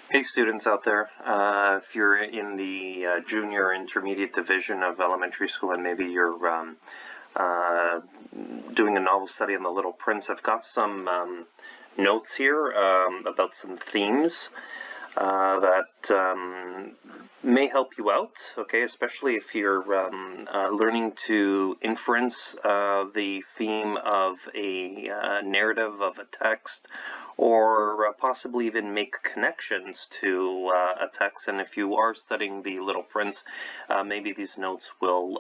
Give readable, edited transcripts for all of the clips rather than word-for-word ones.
Hey students out there, if you're in the junior intermediate division of elementary school and maybe you're doing a novel study on The Little Prince, I've got some notes here about some themes that may help you out, okay, especially if you're learning to inference the theme of a narrative of a text, or possibly even make connections to a text. And if you are studying The Little Prince, maybe these notes will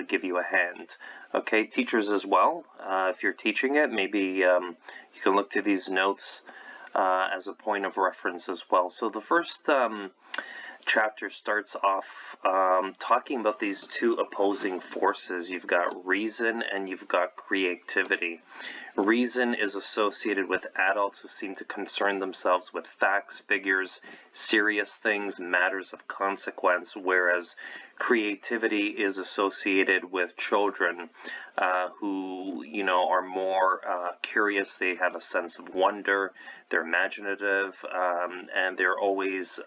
give you a hand. Okay, teachers as well, if you're teaching it, maybe you can look to these notes as a point of reference as well. So the first chapter starts off talking about these two opposing forces. You've got reason and you've got creativity. Reason is associated with adults who seem to concern themselves with facts, figures, serious things, matters of consequence, whereas creativity is associated with children who, you know, are more curious. They have a sense of wonder, they're imaginative, and they're always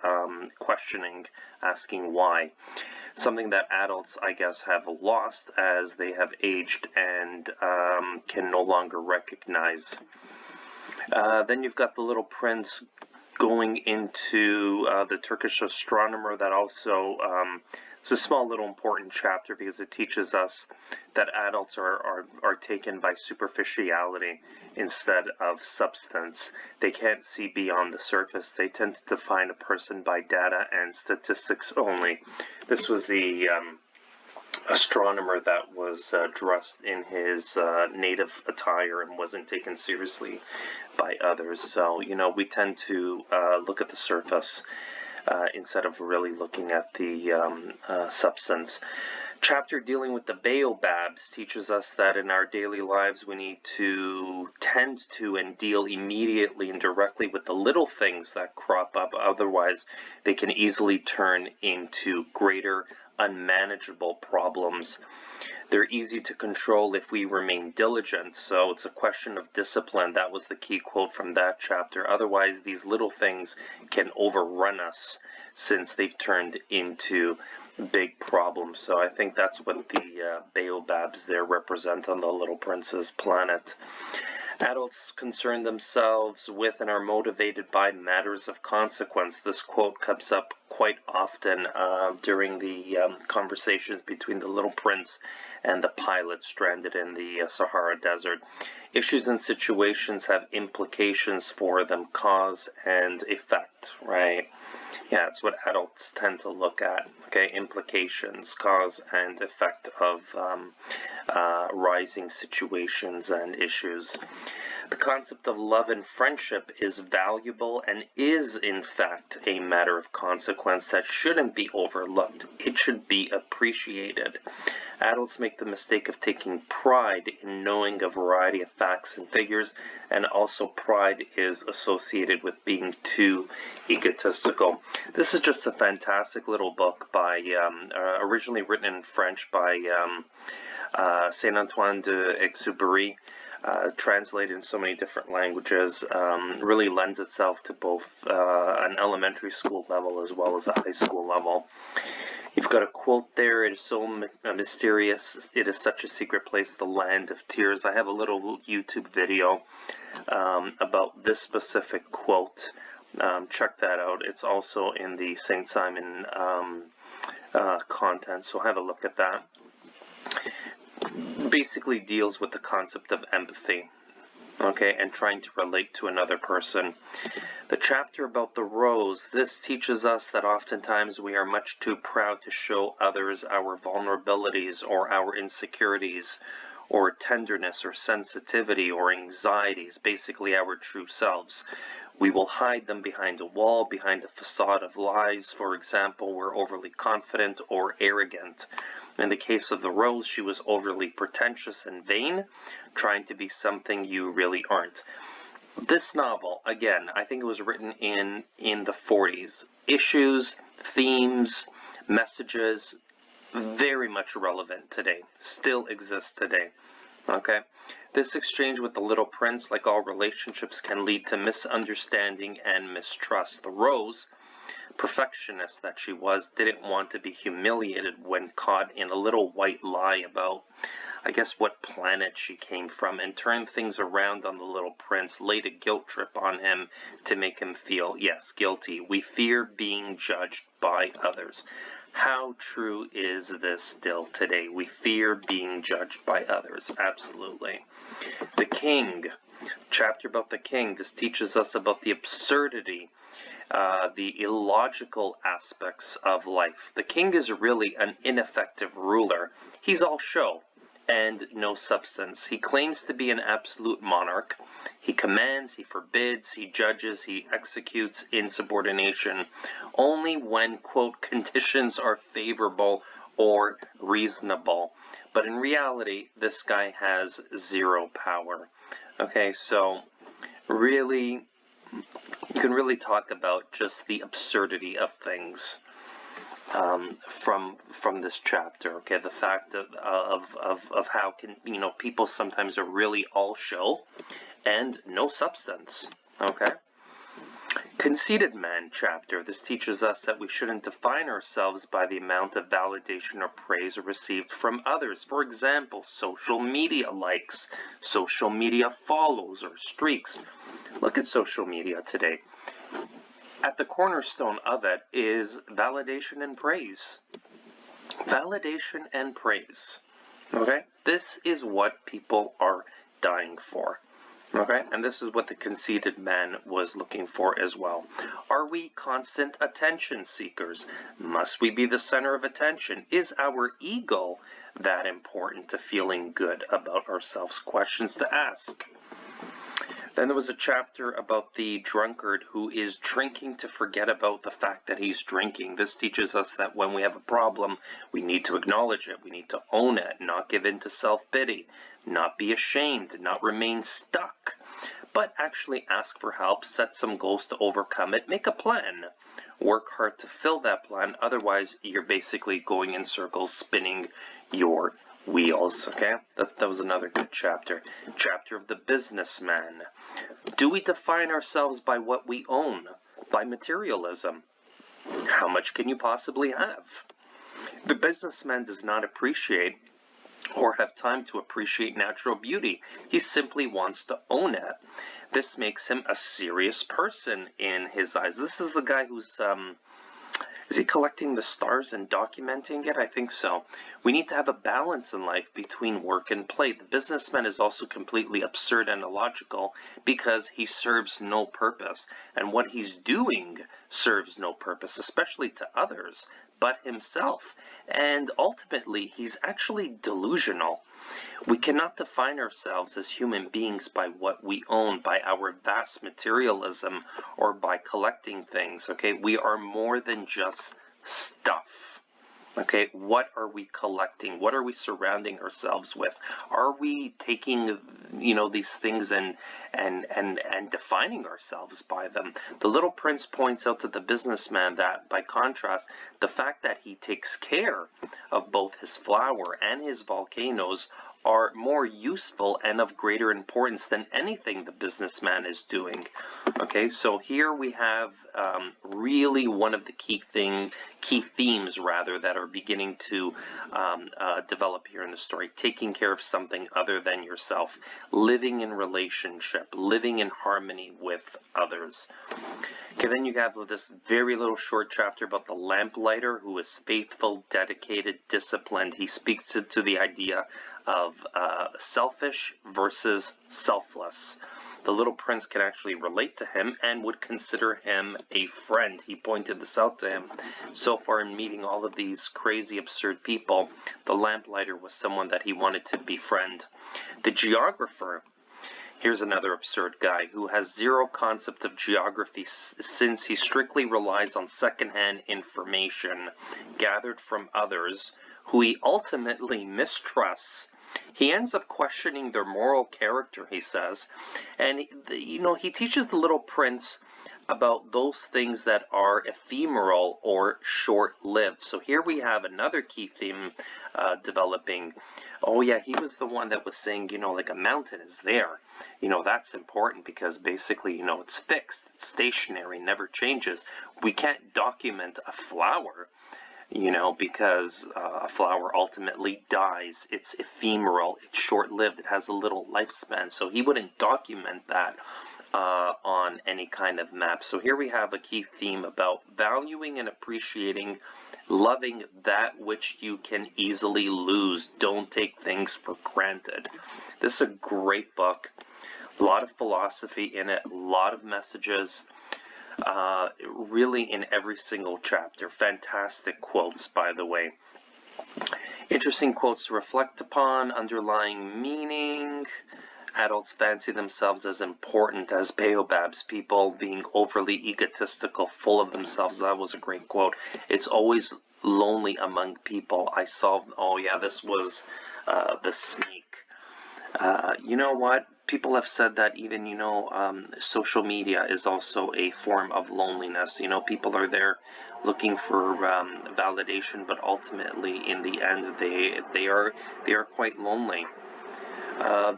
questioning, asking why. Something that adults, I guess, have lost as they have aged and can no longer recognize. Then you've got the Little Prince going into the Turkish astronomer. That also it's a small little important chapter because it teaches us that adults are taken by superficiality instead of substance. They can't see beyond the surface. They tend to define a person by data and statistics only. This was the astronomer that was dressed in his native attire and wasn't taken seriously by others. So, you know, we tend to look at the surface instead of really looking at the substance. Chapter dealing with the baobabs teaches us that in our daily lives we need to tend to and deal immediately and directly with the little things that crop up. Otherwise, they can easily turn into greater unmanageable problems. They're easy to control if we remain diligent, so it's a question of discipline. That was the key quote from that chapter. Otherwise, these little things can overrun us since they've turned into big problems. So I think that's what the baobabs there represent on the Little Prince's planet. Adults concern themselves with and are motivated by matters of consequence. This quote comes up quite often during the conversations between the Little Prince and the pilot stranded in the Sahara Desert. Issues and situations have implications for them, cause and effect, right? Yeah, it's what adults tend to look at, okay? Implications, cause and effect of rising situations and issues. The concept of love and friendship is valuable and is, in fact, a matter of consequence that shouldn't be overlooked. It should be appreciated. Adults make the mistake of taking pride in knowing a variety of facts and figures, and also pride is associated with being too egotistical. This is just a fantastic little book by, originally written in French by Saint Antoine de Exupery, translated in so many different languages, really lends itself to both an elementary school level as well as a high school level. You've got a quote there, it is so mysterious, it is such a secret place, the land of tears. I have a little YouTube video about this specific quote. Check that out. It's also in the St. Simon content, so have a look at that. Basically deals with the concept of empathy, okay, and trying to relate to another person. The chapter about the rose, this teaches us that oftentimes we are much too proud to show others our vulnerabilities or our insecurities or tenderness or sensitivity or anxieties, basically our true selves. We will hide them behind a wall, behind a facade of lies. For example, we're overly confident or arrogant. In the case of the rose, she was overly pretentious and vain, trying to be something you really aren't. This novel, again, I think it was written in the 40s. Issues, themes, messages, very much relevant today, still exist today. Okay, This exchange with the little prince, like all relationships, can lead to misunderstanding and mistrust. The Rose, perfectionist that she was, didn't want to be humiliated when caught in a little white lie about, I guess, what planet she came from, and turned things around on the little prince, laid a guilt trip on him to make him feel, yes, guilty. We fear being judged by others. How true is this still today? We fear being judged by others. Absolutely. The King, chapter about the king. This teaches us about the absurdity, the illogical aspects of life. The king is really an ineffective ruler. He's all show and no substance. He claims to be an absolute monarch. He commands, he forbids, he judges, he executes insubordination only when, quote, conditions are favorable or reasonable. But in reality, this guy has zero power. Okay, so really, you can really talk about just the absurdity of things from this chapter. Okay, the fact of how people sometimes are really all show and no substance. Okay. Conceited man chapter. This teaches us that we shouldn't define ourselves by the amount of validation or praise received from others. For example, social media likes, social media follows or streaks. Look at social media today. At the cornerstone of it is validation and praise. Validation and praise. Okay? This is what people are dying for. Okay? And this is what the conceited man was looking for as well. Are we constant attention seekers? Must we be the center of attention? Is our ego that important to feeling good about ourselves? Questions to ask. Then there was a chapter about the drunkard who is drinking to forget about the fact that he's drinking. This teaches us that when we have a problem, we need to acknowledge it. We need to own it, not give in to self-pity, not be ashamed, not remain stuck, but actually ask for help, set some goals to overcome it, make a plan. Work hard to fill that plan. Otherwise, you're basically going in circles, spinning your wheels. Okay, that was another good chapter. Chapter of the businessman. Do we define ourselves by what we own, by materialism? How much can you possibly have? The businessman does not appreciate or have time to appreciate natural beauty. He simply wants to own it. This makes him a serious person in his eyes. This is the guy who's is he collecting the stars and documenting it? I think so. We need to have a balance in life between work and play. The businessman is also completely absurd and illogical because he serves no purpose. And what he's doing serves no purpose, especially to others, but himself. And ultimately, he's actually delusional. We cannot define ourselves as human beings by what we own, by our vast materialism, or by collecting things, okay? We are more than just stuff, okay? What are we collecting? What are we surrounding ourselves with? Are we taking, these things and defining ourselves by them? The Little Prince points out to the businessman that, by contrast, the fact that he takes care of both his flower and his volcanoes are more useful and of greater importance than anything the businessman is doing. Okay, so here we have really one of the key themes that are beginning to develop here in the story. Taking care of something other than yourself, living in relationship, living in harmony with others. Okay, then you have this very little short chapter about the lamplighter who is faithful, dedicated, disciplined. He speaks to the idea of selfish versus selfless. The Little Prince can actually relate to him and would consider him a friend. He pointed this out to him. So far in meeting all of these crazy, absurd people, the lamplighter was someone that he wanted to befriend. The geographer, here's another absurd guy who has zero concept of geography since he strictly relies on secondhand information gathered from others who he ultimately mistrusts. He ends up questioning their moral character, he says, and he teaches the Little Prince about those things that are ephemeral or short-lived. So here we have another key theme developing. Oh yeah, he was the one that was saying, like a mountain is there. That's important because basically, it's fixed, it's stationary, never changes. We can't document a flower, because a flower ultimately dies. It's ephemeral, it's short-lived, it has a little lifespan. So he wouldn't document that on any kind of map. So here we have a key theme about valuing and appreciating, loving that which you can easily lose. Don't take things for granted. This is a great book. A lot of philosophy in it, a lot of messages, really in every single chapter. Fantastic quotes, by the way. Interesting quotes to reflect upon, underlying meaning. Adults fancy themselves as important as baobabs, people being overly egotistical, full of themselves. That was a great quote. It's always lonely among people. Oh yeah, this was the snake. You know what? People have said that even, social media is also a form of loneliness. People are there looking for validation, but ultimately, in the end, they are quite lonely.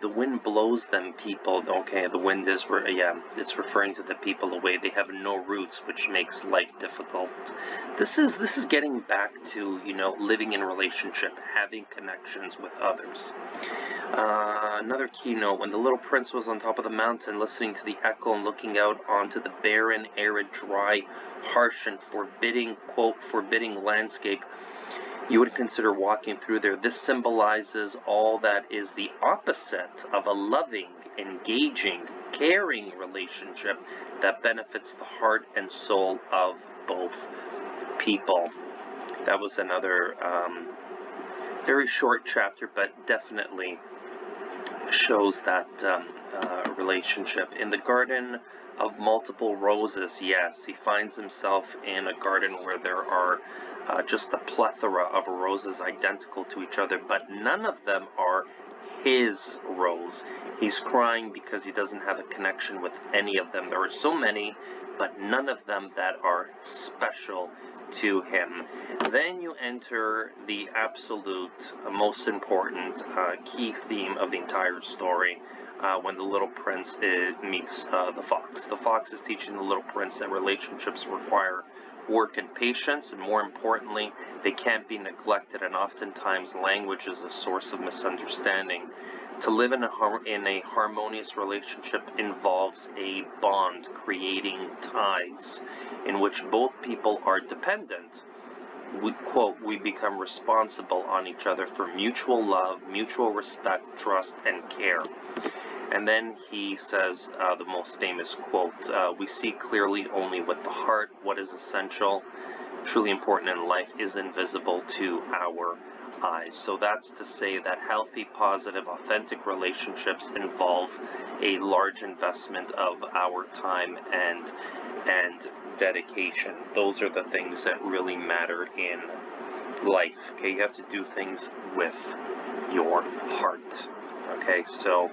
The wind blows them, people. Okay, the wind is, it's referring to the people away. They have no roots, which makes life difficult. This is getting back to, living in relationship, having connections with others. Another keynote, when the little prince was on top of the mountain, listening to the echo and looking out onto the barren, arid, dry, harsh, and forbidding landscape, you would consider walking through there. This symbolizes all that is the opposite of a loving, engaging, caring relationship that benefits the heart and soul of both people. That was another very short chapter, but definitely shows that relationship. In the garden of multiple roses, yes, he finds himself in a garden where there are just a plethora of roses identical to each other, but none of them are his rose. He's crying because he doesn't have a connection with any of them. There are so many, but none of them that are special to him. Then you enter the absolute most important key theme of the entire story, when the little prince meets the fox. The fox is teaching the little prince that relationships require work and patience, and more importantly, they can't be neglected, and oftentimes language is a source of misunderstanding. To live in a harmonious relationship involves a bond, creating ties in which both people are dependent. We become responsible on each other for mutual love, mutual respect, trust, and care. And then he says the most famous quote, we see clearly only with the heart. What is essential, truly important in life is invisible to our eyes. So that's to say that healthy, positive, authentic relationships involve a large investment of our time and dedication. Those are the things that really matter in life. Okay, you have to do things with your heart. Okay, so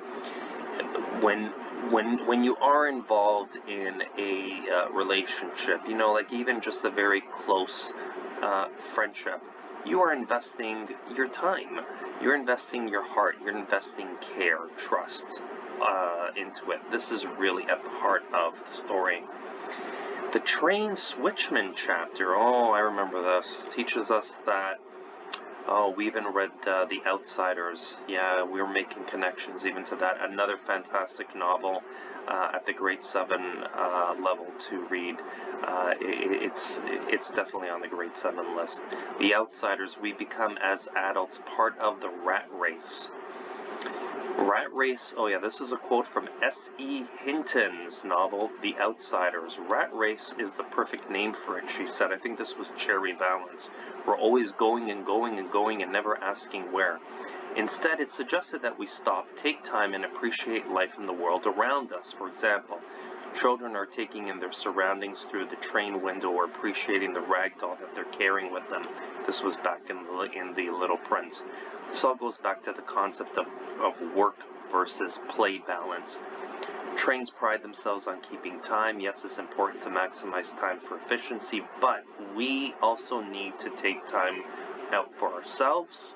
when you are involved in a relationship, like even just a very close friendship, you are investing your time, you're investing your heart, you're investing care, trust into it. This is really at the heart of the story. The train switchman chapter, I remember this, teaches us that, we even read The Outsiders. Yeah, we were making connections even to that. Another fantastic novel at the grade 7 level to read. It's definitely on the grade 7 list. The Outsiders, we become as adults part of the rat race. Rat race, this is a quote from S.E. Hinton's novel, The Outsiders. Rat race is the perfect name for it, she said. I think this was Cherry Valance. We're always going and going and going and never asking where. Instead, it suggested that we stop, take time, and appreciate life in the world around us. For example, children are taking in their surroundings through the train window or appreciating the rag doll that they're carrying with them. This was back in the Little Prince. This all goes back to the concept of work versus play balance. Trains pride themselves on keeping time. Yes, it's important to maximize time for efficiency, but we also need to take time out for ourselves,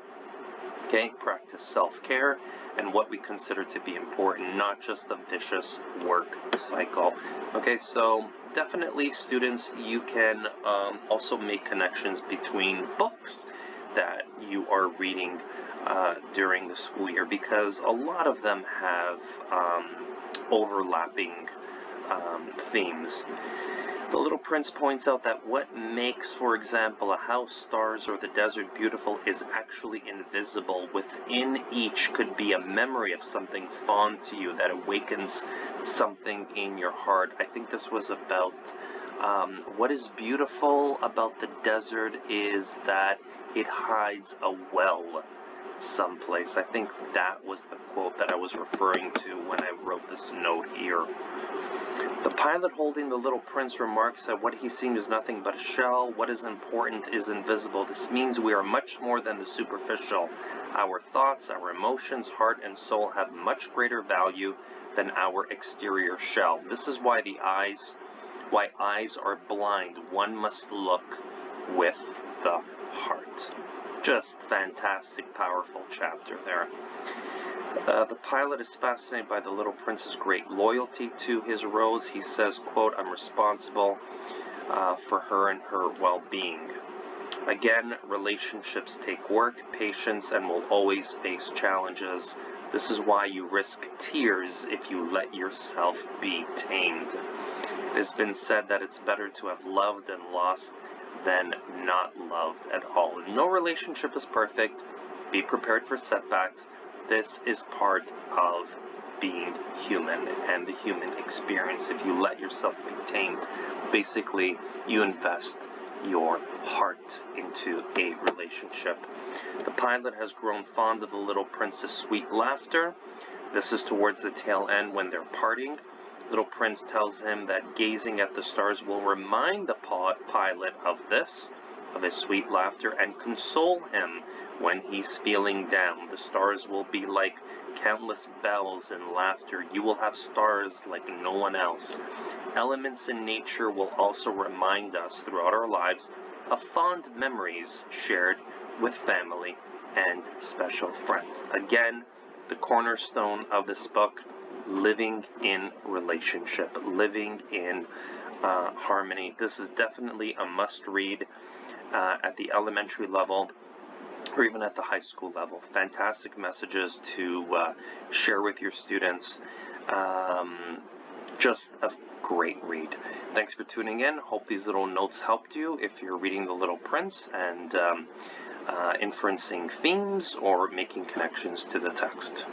okay? Practice self-care and what we consider to be important, not just the vicious work cycle. Okay, so definitely students, you can also make connections between books that you are reading during the school year, because a lot of them have overlapping themes. The Little Prince points out that what makes, for example, a house, stars, or the desert beautiful is actually invisible. Within each could be a memory of something fond to you that awakens something in your heart. I think this was about what is beautiful about the desert is that it hides a well someplace. I think that was the quote that I was referring to when I wrote this note here. The pilot holding the Little Prince remarks that what he's seeing is nothing but a shell. What is important is invisible. This means we are much more than the superficial. Our thoughts, our emotions, heart, and soul have much greater value than our exterior shell. This is why why eyes are blind. One must look with the heart. Just fantastic, powerful chapter there. The pilot is fascinated by the Little Prince's great loyalty to his Rose. He says, quote, I'm responsible for her and her well-being. Again, relationships take work, patience, and will always face challenges. This is why you risk tears if you let yourself be tamed. It has been said that it's better to have loved and lost than not loved at all. No relationship is perfect. Be prepared for setbacks. This is part of being human and the human experience. If you let yourself be tamed, basically you invest your heart into a relationship. The pilot has grown fond of the Little Prince's sweet laughter. This is towards the tail end when they're parting. Little Prince tells him that gazing at the stars will remind the pilot of his sweet laughter, and console him when he's feeling down. The stars will be like countless bells and laughter. You will have stars like no one else. Elements in nature will also remind us throughout our lives of fond memories shared with family and special friends. Again, the cornerstone of this book, living in relationship, living in harmony. This is definitely a must-read at the elementary level or even at the high school level. Fantastic messages to share with your students. Just a great read. Thanks for tuning in. Hope these little notes helped you if you're reading The Little Prince and inferencing themes or making connections to the text.